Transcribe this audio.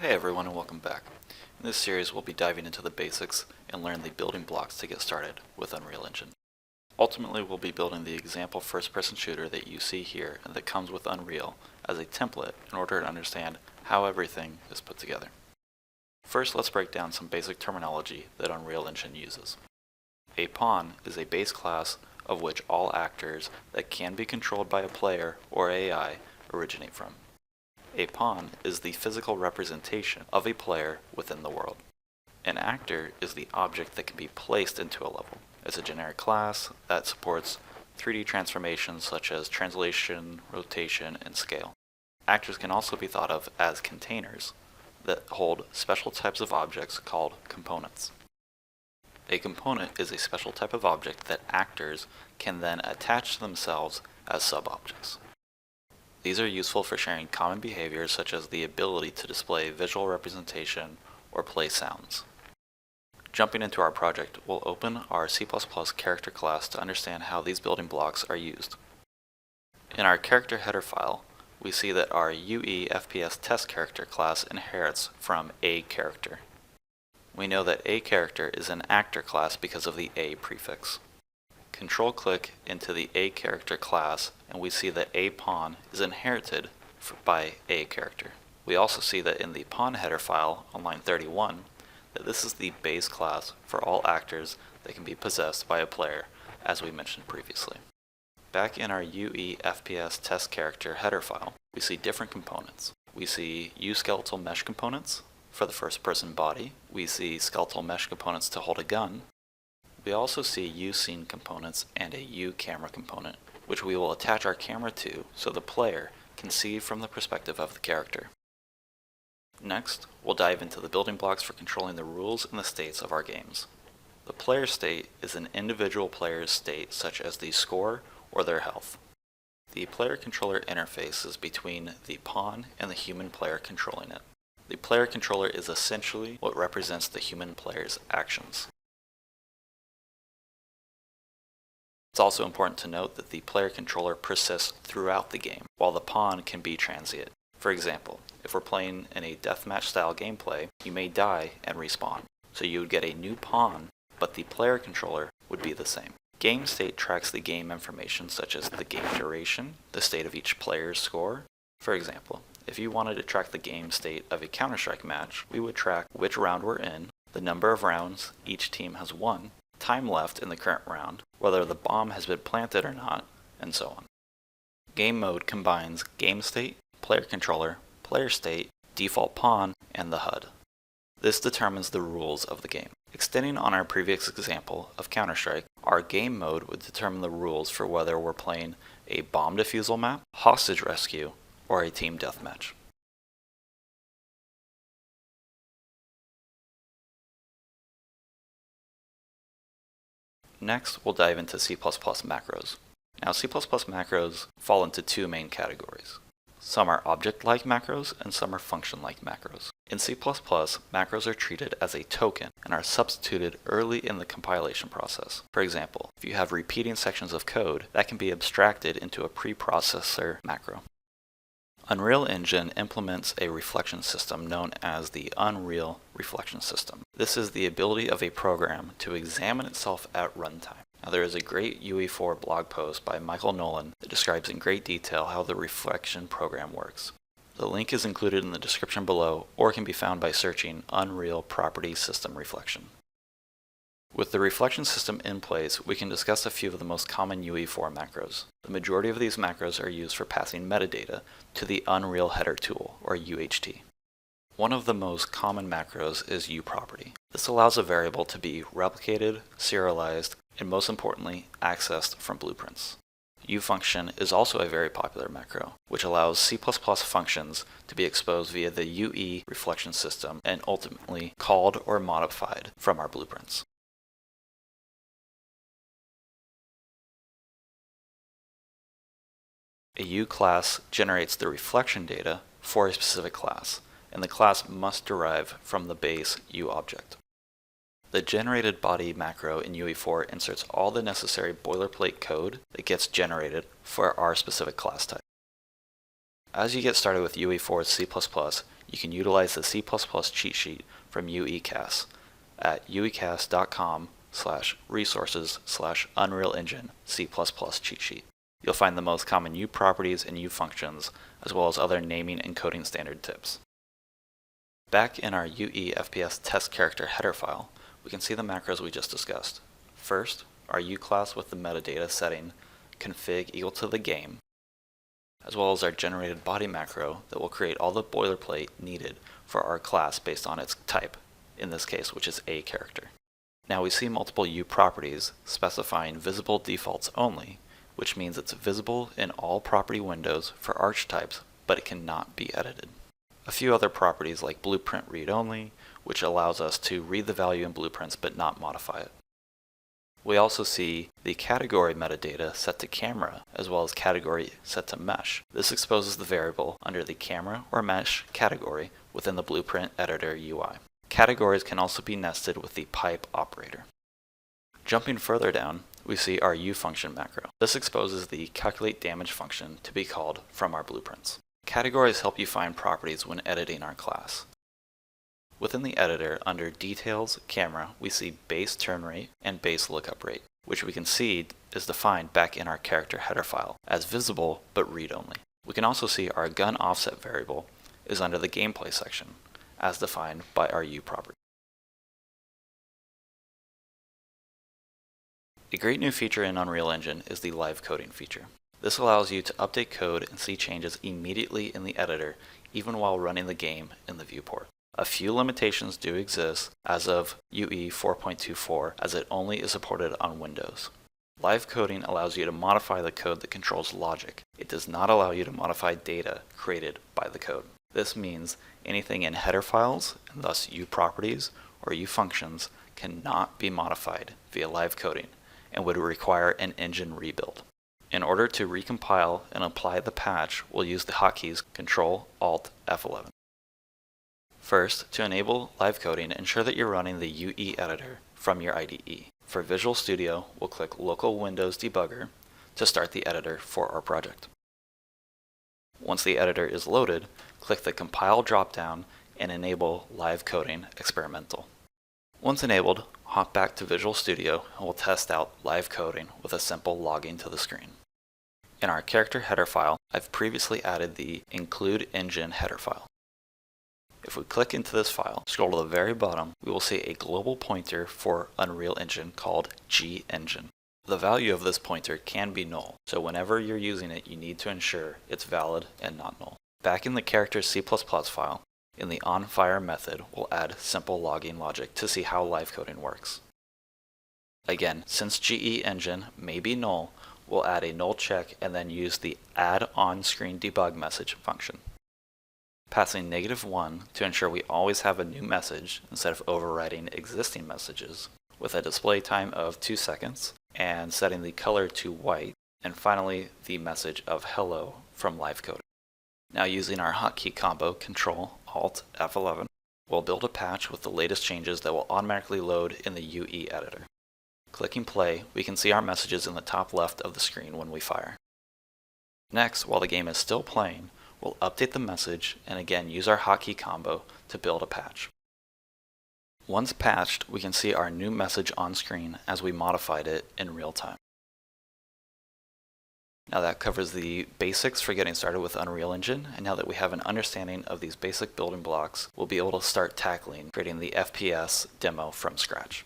Hey everyone and welcome back. In this series we'll be diving into the basics and learn the building blocks to get started with Unreal Engine. Ultimately we'll be building the example first-person shooter that you see here and that comes with Unreal as a template in order to understand how everything is put together. First, let's break down some basic terminology that Unreal Engine uses. A pawn is a base class of which all actors that can be controlled by a player or AI originate from. A pawn is the physical representation of a player within the world. An actor is the object that can be placed into a level. It's a generic class that supports 3D transformations such as translation, rotation, and scale. Actors can also be thought of as containers that hold special types of objects called components. A component is a special type of object that actors can then attach to themselves as sub-objects. These are useful for sharing common behaviors such as the ability to display visual representation or play sounds. Jumping into our project, we'll open our C++ character class to understand how these building blocks are used. In our character header file, we see that our UE FPS test character class inherits from A character. We know that A character is an actor class because of the A prefix. Control-click into the A character class and we see that A pawn is inherited by A character. We also see that in the pawn header file on line 31 that this is the base class for all actors that can be possessed by a player, as we mentioned previously. Back in our UE FPS test character header file, we see different components. We see U skeletal mesh components for the first person body. We see skeletal mesh components to hold a gun. We also see U scene components and a U camera component, which we will attach our camera to so the player can see from the perspective of the character. Next, we'll dive into the building blocks for controlling the rules and the states of our games. The player state is an individual player's state such as the score or their health. The player controller interface is between the pawn and the human player controlling it. The player controller is essentially what represents the human player's actions. It's also important to note that the player controller persists throughout the game, while the pawn can be transient. For example, if we're playing in a deathmatch style gameplay, you may die and respawn. So you would get a new pawn, but the player controller would be the same. Game state tracks the game information such as the game duration, the state of each player's score. For example, if you wanted to track the game state of a Counter-Strike match, we would track which round we're in, the number of rounds each team has won, time left in the current round, whether the bomb has been planted or not, and so on. Game mode combines game state, player controller, player state, default pawn, and the HUD. This determines the rules of the game. Extending on our previous example of Counter-Strike, our game mode would determine the rules for whether we're playing a bomb defusal map, hostage rescue, or a team deathmatch. Next, we'll dive into C++ macros. Now, C++ macros fall into two main categories. Some are object-like macros and some are function-like macros. In C++, macros are treated as a token and are substituted early in the compilation process. For example, if you have repeating sections of code, that can be abstracted into a preprocessor macro. Unreal Engine implements a reflection system known as the Unreal Reflection System. This is the ability of a program to examine itself at runtime. Now, there is a great UE4 blog post by Michael Nolan that describes in great detail how the reflection program works. The link is included in the description below or can be found by searching Unreal Property System Reflection. With the reflection system in place, we can discuss a few of the most common UE4 macros. The majority of these macros are used for passing metadata to the Unreal Header Tool, or UHT. One of the most common macros is uProperty. This allows a variable to be replicated, serialized, and most importantly, accessed from blueprints. ufunction is also a very popular macro, which allows C++ functions to be exposed via the UE reflection system and ultimately called or modified from our blueprints. A U class generates the reflection data for a specific class, and the class must derive from the base U object. The generated body macro in UE4 inserts all the necessary boilerplate code that gets generated for our specific class type. As you get started with UE4 C++, you can utilize the C++ cheat sheet from UECAS at uecas.com/resources/Unreal Engine C++ cheat sheet. You'll find the most common U properties and U functions, as well as other naming and coding standard tips. Back in our UE FPS test character header file, we can see the macros we just discussed. First, our U class with the metadata setting config equal to the game, as well as our generated body macro that will create all the boilerplate needed for our class based on its type, in this case, which is a character. Now we see multiple U properties specifying visible defaults only, which means it's visible in all property windows for archetypes, but it cannot be edited. A few other properties like blueprint read only, which allows us to read the value in blueprints but not modify it. We also see the category metadata set to camera, as well as category set to mesh. This exposes the variable under the camera or mesh category within the blueprint editor UI. Categories can also be nested with the pipe operator. Jumping further down, we see our U function macro. This exposes the calculate damage function to be called from our blueprints. Categories help you find properties when editing our class. Within the editor, under Details, Camera, we see base turn rate and base lookup rate, which we can see is defined back in our character header file as visible but read-only. We can also see our gun offset variable is under the gameplay section, as defined by our U property. A great new feature in Unreal Engine is the live coding feature. This allows you to update code and see changes immediately in the editor, even while running the game in the viewport. A few limitations do exist as of UE 4.24, as it only is supported on Windows. Live coding allows you to modify the code that controls logic. It does not allow you to modify data created by the code. This means anything in header files, and thus U properties or U functions, cannot be modified via live coding and would require an engine rebuild. In order to recompile and apply the patch, we'll use the hotkeys Ctrl-Alt-F11. First, to enable live coding, ensure that you're running the UE editor from your IDE. For Visual Studio, we'll click Local Windows Debugger to start the editor for our project. Once the editor is loaded, click the Compile dropdown and enable Live Coding Experimental. Once enabled, hop back to Visual Studio and we'll test out live coding with a simple logging to the screen. In our character header file, I've previously added the Include Engine header file. If we click into this file, scroll to the very bottom, we will see a global pointer for Unreal Engine called gEngine. The value of this pointer can be null, so whenever you're using it, you need to ensure it's valid and not null. Back in the character C++ file, in the onFire method, we'll add simple logging logic to see how live coding works. Again, since gEngine may be null, we'll add a null check and then use the add on-screen debug message function, passing -1 to ensure we always have a new message instead of overwriting existing messages, with a display time of 2 seconds, and setting the color to white, and finally the message of hello from live coding. Now using our hotkey combo Ctrl-Alt-F11, we'll build a patch with the latest changes that will automatically load in the UE editor. Clicking play, we can see our messages in the top left of the screen when we fire. Next, while the game is still playing, we'll update the message and again use our hotkey combo to build a patch. Once patched, we can see our new message on screen as we modified it in real time. Now that covers the basics for getting started with Unreal Engine, and now that we have an understanding of these basic building blocks, we'll be able to start tackling creating the FPS demo from scratch.